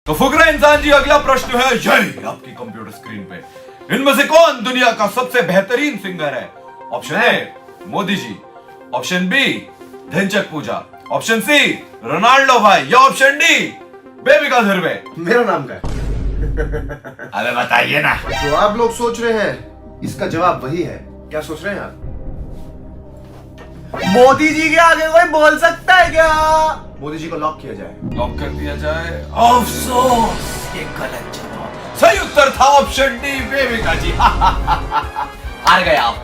तो फुकरा इंसान जी, अगला प्रश्न है यही आपकी कंप्यूटर स्क्रीन पे। इनमें से कौन दुनिया का सबसे बेहतरीन सिंगर है? Option A Modi ji, option B Dhinchak Pooja, option C Ronaldo भाई, या ऑप्शन डी बेबिका धुर्वे। मेरा नाम क्या है? अरे बताइए ना। जो आप लोग सोच रहे हैं इसका जवाब वही है। क्या सोच रहे हैं आप? मोदी जी के आगे कोई बोल सकता है क्या? मोदी जी को लॉक किया जाए। लॉक कर दिया जाए। अफसोस, ये गलत जवाब। सही उत्तर था ऑप्शन डी बेबिका जी। हार गए आप।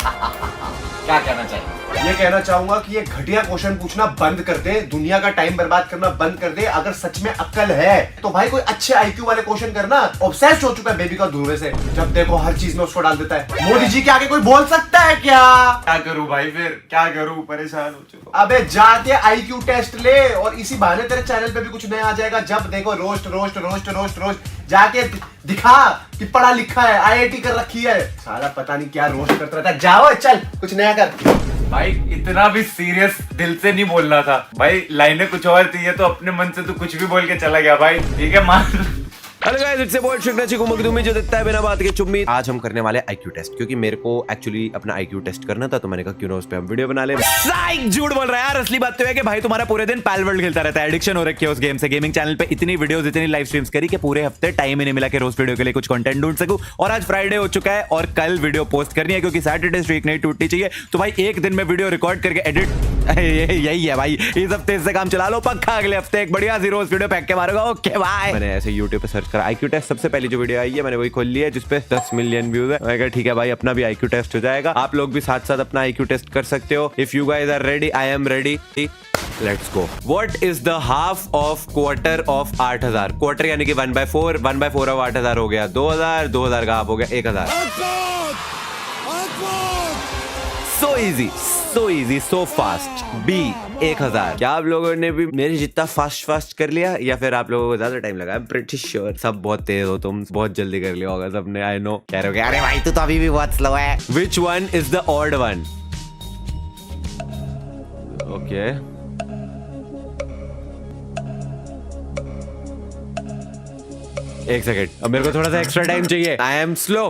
क्या कहना चाहिए? ये कहना चाहूंगा कि ये घटिया क्वेश्चन पूछना बंद कर दे, दुनिया का टाइम बर्बाद करना बंद कर दे। अगर सच में अक्ल है तो भाई कोई अच्छे आईक्यू वाले क्वेश्चन करना। ऑब्सेस्ड हो चुका है बेबी का धुर्वे से, जब देखो हर चीज में उसको डाल देता है। मोदी जी के आगे कोई बोल सकता है क्या? क्या करूं भाई, फिर क्या करूं, परेशान हो चुका। अबे जाके आईक्यू टेस्ट ले और इसी बहाने तेरे चैनल पे भी कुछ नया आ जाएगा। जब देखो roast roast roast roast roast, जाके दिखा कि पढ़ा लिखा है, आईआईटी कर रखी है। साला पता नहीं क्या रोस्ट करता रहता है। जाओ चल कुछ नया कर। भाई इतना भी सीरियस दिल से नहीं बोलना था भाई, लाइनें कुछ और थी, ये तो अपने मन से तू कुछ भी बोल के चला गया भाई। ठीक है मान। हेलो गाइस, इट्स बोल शुक्राची को मखदूमी जो देता है बिना बात के चुम्मी। आज हम करने वाले आईक्यू टेस्ट, क्योंकि मेरे को एक्चुअली अपना आईक्यू टेस्ट करना था, तो मैंने कहा क्यों ना उस पे हम वीडियो बना ले। साइक झूठ बोल रहा है यार। असली बात तो है कि भाई तुम्हारा पूरे दिन पैल वर्ल्ड खेलता रहता है, एडिक्शन हो रखी है उस गेम से। गेमिंग चैनल पे इतनी वीडियोस, इतनी लाइव स्ट्रीम्स करी कि पूरे हफ्ते टाइम ही नहीं मिला कि रोज वीडियो के लिए कुछ कंटेंट ढूंढ सकूं। और आज फ्राइडे हो चुका है और कल वीडियो पोस्ट करनी है, क्योंकि सैटरडे स्ट्रीक नहीं टूटनी चाहिए। तो भाई एक दिन में वीडियो रिकॉर्ड करके एडिट यही है भाई। इस हफ्ते से काम चला लो, पक्का अगले हफ्ते एक बढ़िया सी रोज वीडियो पैक के मारूंगा। Okay bye. मैंने ऐसे यूट्यूब पे सर्च करा आईक्यू टेस्ट, सबसे पहली जो वीडियो आई है मैंने वही खोल लिया है, जिसपे 10 मिलियन व्यूज है। मैं कहा ठीक है भाई, अपना भी आईक्यू टेस्ट हो जाएगा। आप लोग भी साथ साथ अपना आईक्यू टेस्ट कर सकते हो। If you guys are ready, I am ready. Let's go. What is the half of quarter of 8000? Quarter यानी कि 1/4, 1/4 ऑफ 8000 हो गया 2000, 2000 का हाफ हो गया 1000। So easy, so fast. B 1000। क्या आप लोगों ने भी मेरे जितना फास्ट कर लिया, या फिर आप लोगों को ज्यादा टाइम लगा? प्रिटी श्योर सब बहुत तेज हो, तुम बहुत जल्दी कर लिया होगा सबने। आई नो कह रहे हो अरे भाई तू तो अभी भी बहुत स्लो है। Which one is the odd one? Okay एक सेकेंड, अब मेरे को थोड़ा सा एक्स्ट्रा टाइम चाहिए। I am slow.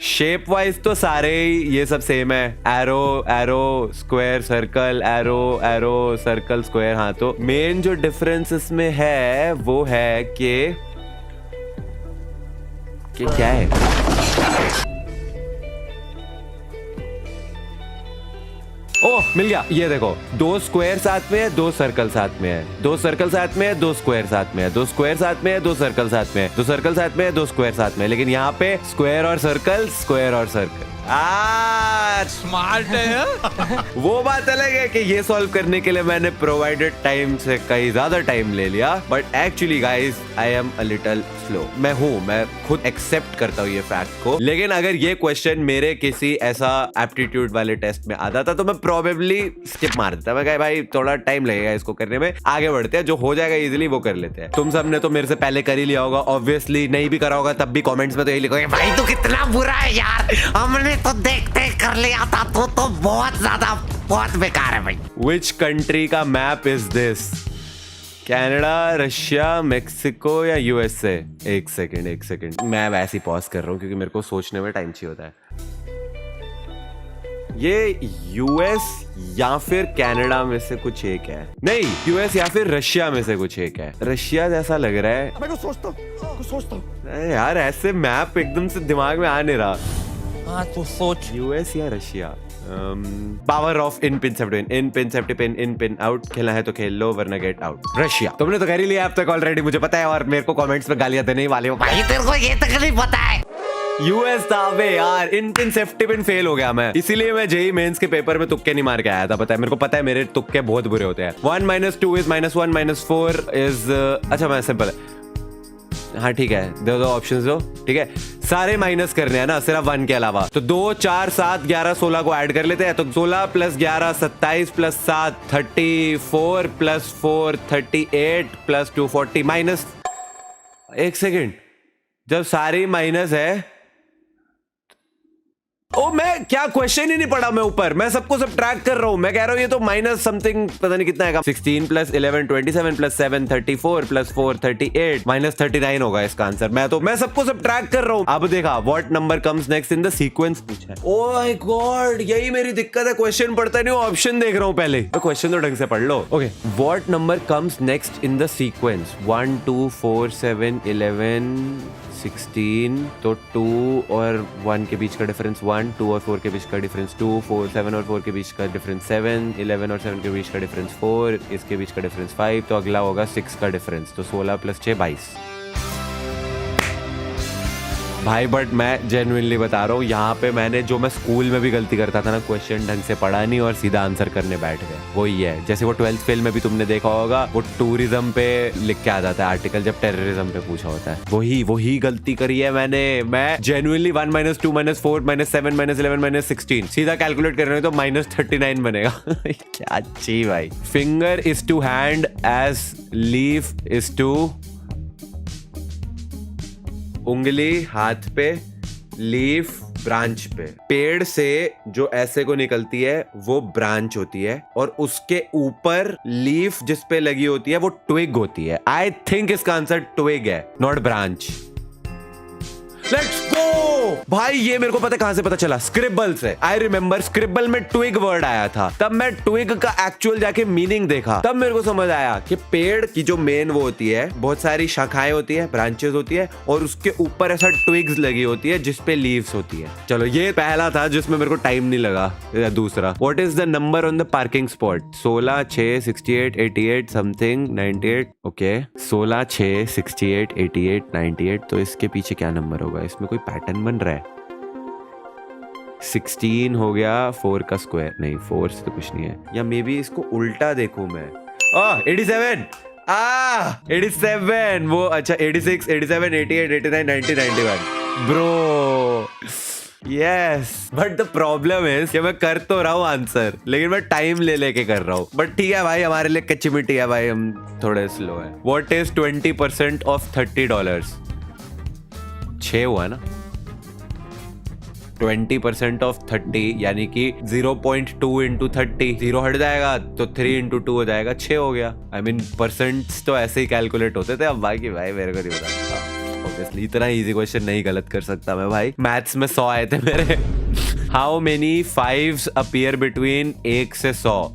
Shape wise तो सारे ये सब सेम है। Arrow arrow square circle, arrow arrow circle square. हाँ, तो मेन जो डिफरेंस इसमें है वो है कि क्या है? ओह मिल गया। ये देखो, 2 स्क्वायर साथ में है, 2 सर्कल साथ में है, 2 सर्कल साथ में है, 2 स्क्वायर साथ में है, 2 स्क्वायर साथ में है, 2 सर्कल साथ में है, 2 सर्कल साथ में है, 2 स्क्वायर साथ में है। लेकिन यहाँ पे स्क्वायर और सर्कल, स्क्वायर और सर्कल। स्मार्ट है। वो बात अलग है कि ये सॉल्व करने के लिए मैंने प्रोवाइडेड टाइम से कहीं ज्यादा टाइम ले लिया, but actually guys I am a little slow. मैं खुद एक्सेप्ट करता हूँ ये फैक्ट को। लेकिन अगर ये क्वेश्चन मेरे किसी ऐसा एप्टीट्यूड वाले टेस्ट में आता था तो मैं प्रोबेबली स्किप मार देता। मैं कहा भाई थोड़ा टाइम लगेगा इसको करने में, आगे बढ़ते हैं, जो हो जाएगा इजीली वो कर लेते हैं। तुम सबने तो मेरे से पहले कर ही लिया होगा ऑब्वियसली। नहीं भी करा होगा तब भी कमेंट्स में तो यही लिखोगे भाई तू कितना बुरा है यार, हमने तो देखते कर लिया था, तो बहुत ज्यादा बहुत बेकार है भाई। विच कंट्री का map is this? Canada, Russia, Mexico या यूएसए? एक सेकेंड, मैं वैसे ही पॉज कर रहा हूँ क्योंकि मेरे को सोचने में टाइम चाहिए होता है। ये यूएस या फिर कनाडा में से कुछ एक है। नहीं, यूएस या फिर रशिया में से कुछ एक है। रशिया जैसा लग रहा है। मैं कुछ सोचता हूँ यार, ऐसे मैप एकदम से दिमाग में आ नहीं रहा। हाँ तो सोच, यूएस या Russia. Power of in pin safety pin, in pin safety pin, in pin out. खेलना है तो खेल लो वरना गेट आउट। रशिया। तुमने तो कर ही लिया अब तक ऑलरेडी, मुझे पता है, और मेरे को कमेंट्स में गालियां देने ही वाले हो भाई, तेरे को ये तक नहीं पता है। यूएस था बे यार, इन पिन सेफ्टी पिन फेल हो गया मैं, इसीलिए मैं जेई मेंस के पेपर में तुक्के नहीं मार के आया था। पता है मेरे को, पता है मेरे तुक्के बहुत बुरे होते हैं। 1 - 2 इज -1 - 4 इज अच्छा मैं सिंपल है। हाँ ठीक है, दो ऑप्शंस दो। ठीक है, सारे माइनस करने हैं ना, सिर्फ 1 के अलावा। तो 2 4 7 11 16 को ऐड कर लेते हैं। तो 16 + 11 27 + 7 34 + 4 38 + 2 40 माइनस। एक सेकेंड, जब सारे माइनस है ओ मैं क्या क्वेश्चन ही नहीं पढ़ा मैं ऊपर, मैं सबको सब ट्रैक कर रहा हूँ। मैं कह रहा हूँ ये तो माइनस समथिंग पता नहीं कितना है। 16 प्लस 11 27 प्लस 7 34 प्लस 4 38 माइनस 39 होगा इसका आंसर। मैं सबको सब ट्रैक कर रहा हूँ। अब देखा what number comes next in the sequence पूछा है। ओह माय गॉड, यही मेरी दिक्कत है, क्वेश्चन पढ़ता नहीं हूँ, ऑप्शन देख रहा हूँ पहले। क्वेश्चन तो ढंग से पढ़ लो। Okay, what number comes next in the sequence 1 2 4 7 11 16, तो 2 और 1 के बीच का डिफरेंस 1, 2 और 4 के बीच का डिफरेंस 2, 4 7 और 4 के बीच का डिफरेंस 7, 11 और 7 के बीच का डिफरेंस 4, इसके बीच का डिफरेंस 5, तो अगला होगा 6 का डिफरेंस, तो 16 प्लस 6 22। भाई बट मैं जेन्युइनली बता रहा हूँ, यहाँ पे मैंने जो मैं स्कूल में भी गलती करता था ना, क्वेश्चन ढंग से पढ़ा नहीं और सीधा आंसर करने बैठ गए। वही है, जैसे वो 12th फेल में भी तुमने देखा होगा, वो टूरिज्म पे लिख के आ जाता है आर्टिकल जब टेररिज्म पे पूछा होता है। वही गलती करी है मैंने। मैं जेन्युइनली 1 - 2 - 4 - 7 - 11 - 16 सीधा कैलकुलेट कर रहे हो तो -39 बनेगा। क्या अच्छी भाई। Finger is to hand as leaf is to, उंगली हाथ पे, लीफ ब्रांच पे। पेड़ से जो ऐसे को निकलती है वो ब्रांच होती है और उसके ऊपर लीफ जिस पे लगी होती है वो ट्विग होती है। आई थिंक इसका आंसर ट्विग है, नॉट ब्रांच। लेट्स गो भाई, ये मेरे को पता कहां से पता चला, स्क्रिबल से। आई रिमेंबर स्क्रिबल में ट्विग वर्ड आया था, तब मैं ट्विग का एक्चुअल जाके मीनिंग देखा, तब मेरे को समझ आया कि पेड़ की जो मेन वो होती है, बहुत सारी शाखाएं होती है, ब्रांचेस होती है और उसके ऊपर ऐसा ट्विग्स लगी होती है जिसपे लीव्स होती है। चलो ये पहला था जिसमें मेरे को टाइम नहीं लगा। दूसरा, what is the number on the parking spot? 16 6 68 88 something 98। Okay, 16 6 68 88 98, तो इसके पीछे क्या नंबर होगा? इसमें कोई पैटर्न बन रहा है। 16 हो गया 4 का स्क्वायर, नहीं 4 से तो कुछ नहीं है, या मे बी इसको उल्टा देखूं मैं। 87 87 वो, अच्छा 86 87 88 89 90 91 bro. Yes, but the problem is कि मैं कर तो रहा हूँ आंसर, लेकिन मैं टाइम ले लेके कर रहा हूँ। बट ठीक है भाई, हमारे लिए कच्ची मिट्टी है भाई, हम थोड़े स्लो है। What is 20% of $30? 6 हुआ ना, 20% ऑफ 30 यानी कि 0.2 इंटू 30, 0 हट जाएगा तो 3 इंटू 2 हो जाएगा, 6 हो गया। आई मीन परसेंट्स तो ऐसे ही कैलकुलेट होते थे। अब बाकी भाई मेरे को नहीं पता, ऑब्वियसली इतना इजी क्वेश्चन नहीं गलत कर सकता मैं भाई। मैथ्स में 100 आए थे मेरे। How many 5s appear between 1 से 100?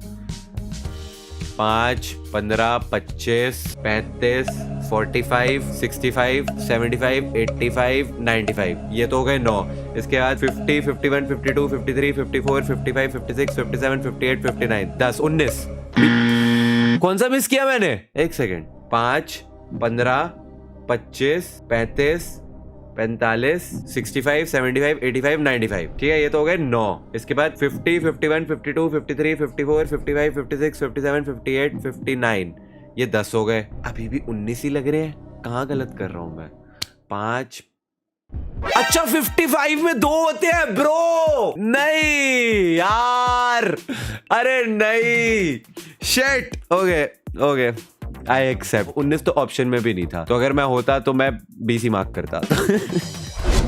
5 15 25 35 45 65 75 85 95, ये तो हो गए 9। इसके बाद 50 51 52 53 54 55 56 57 58 59 10 19। कौन सा मिस किया मैंने? एक सेकेंड। 5 15 25 35 45 65 75 85 95, ठीक है, ये तो हो गए 9। इसके बाद 50 51 52 53 54 55 56 57 58 59, ये 10 हो गए। अभी भी 19 ही लग रहे हैं, कहाँ गलत कर रहा हूं मैं? 5, अच्छा 55 में 2 होते हैं ब्रो। नहीं यार, अरे नहीं, शिट। Okay I accept. 19 तो ऑप्शन में भी नहीं था, तो अगर मैं होता तो मैं 20 ही मार्क करता।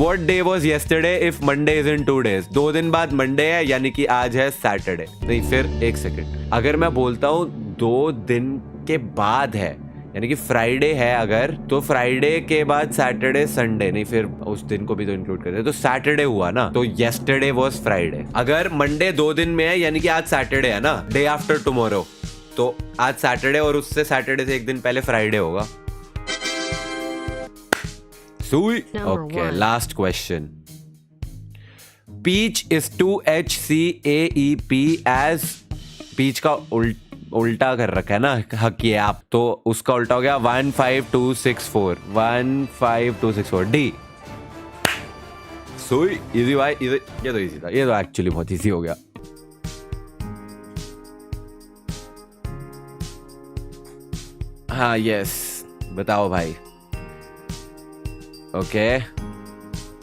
What day was yesterday if Monday is in 2 days? 2 दिन बाद मंडे है, यानी कि आज है सैटरडे। नहीं, फिर एक सेकंड, अगर मैं बोलता हूँ 2 दिन के बाद है, यानी कि फ्राइडे है अगर, तो फ्राइडे के बाद सैटरडे संडे, नहीं फिर उस दिन को भी तो इंक्लूड करते हैं, तो सैटरडे हुआ ना, तो येस्टरडे वाज फ्राइडे। अगर मंडे 2 दिन में है, यानी कि आज सैटरडे है ना, डे आफ्टर टुमारो, तो आज सैटरडे और उससे सैटरडे से एक दिन पहले फ्राइडे होगा। सुई। Okay, last question. Peach is to HCAEP as, peach का उल्टा कर रखा है ना, हक ये आप, तो उसका उल्टा हो गया 15264 15264 डी। सुई। इजी भाई, इजी, ये तो इजी था, ये तो एक्चुअली बहुत इजी हो गया। हाँ यस, बताओ भाई। ओके,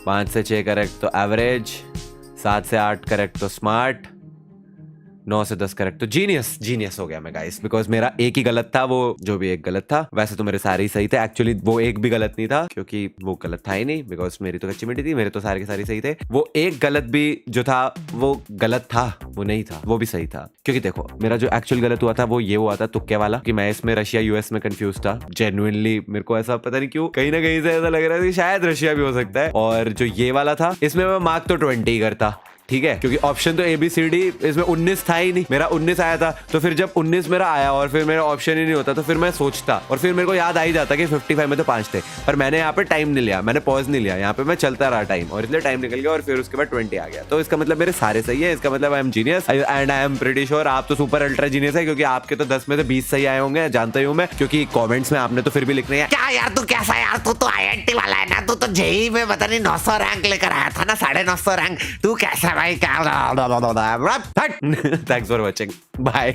5 से 6 करेक्ट तो एवरेज, 7 से 8 करेक्ट तो स्मार्ट, 9 से 10 करेक्ट, तो जीनियस हो गया मैं गाइस, बिकॉज मेरा एक ही गलत था, वो जो भी एक गलत था। वैसे तो मेरे सारे ही सही थे, एक्चुअली वो एक भी गलत नहीं था क्योंकि वो गलत था ही नहीं, बिकॉज मेरी तो कच्ची मिट्टी थी, मेरे तो सारे के सारे सही थे। वो एक गलत भी जो था वो गलत था, वो नहीं था, वो भी सही था। क्योंकि देखो मेरा जो एक्चुअल गलत हुआ था वो ये हुआ था तुक्के वाला, कि मैं इसमें रशिया यूएस में कंफ्यूज था। जेन्युइनली मेरे को ऐसा पता नहीं क्यों कहीं ना कहीं से ऐसा लग रहा था कि शायद रशिया भी हो सकता है। और जो ये वाला था इसमें मैं मार्क तो 20 ही करता, ठीक है, क्योंकि ऑप्शन तो ABCD इसमें 19 था ही नहीं, मेरा 19 आया था। तो फिर जब 19 मेरा आया और फिर मेरा ऑप्शन ही नहीं होता तो फिर मैं सोचता, और फिर मेरे को याद आ ही जाता कि 55 में तो 5 थे। पर मैंने यहाँ पे टाइम नहीं लिया, मैंने पॉज नहीं लिया, यहाँ पे मैं चलता रहा टाइम, और इसलिए टाइम निकल गया और फिर उसके बाद 20 आ गया। तो इसका मतलब मेरे सारे सही है, इसका मतलब I am genius and I am pretty sure आप तो सुपर अल्ट्रा जीनियस है, क्योंकि आपके तो 10 में से 20 सही आए होंगे, जानता ही हूँ मैं, क्योंकि कॉमेंट्स में आपने तो फिर भी लिखने हैं क्या यार तू कैसा यार, तू तो IIT वाला है ना, तू तो जेई में पता नहीं 900 रैंक लेकर आया था ना, 950 रैंक। तू कैसा भाई, क्या थैंक्स फॉर वॉचिंग, बाय।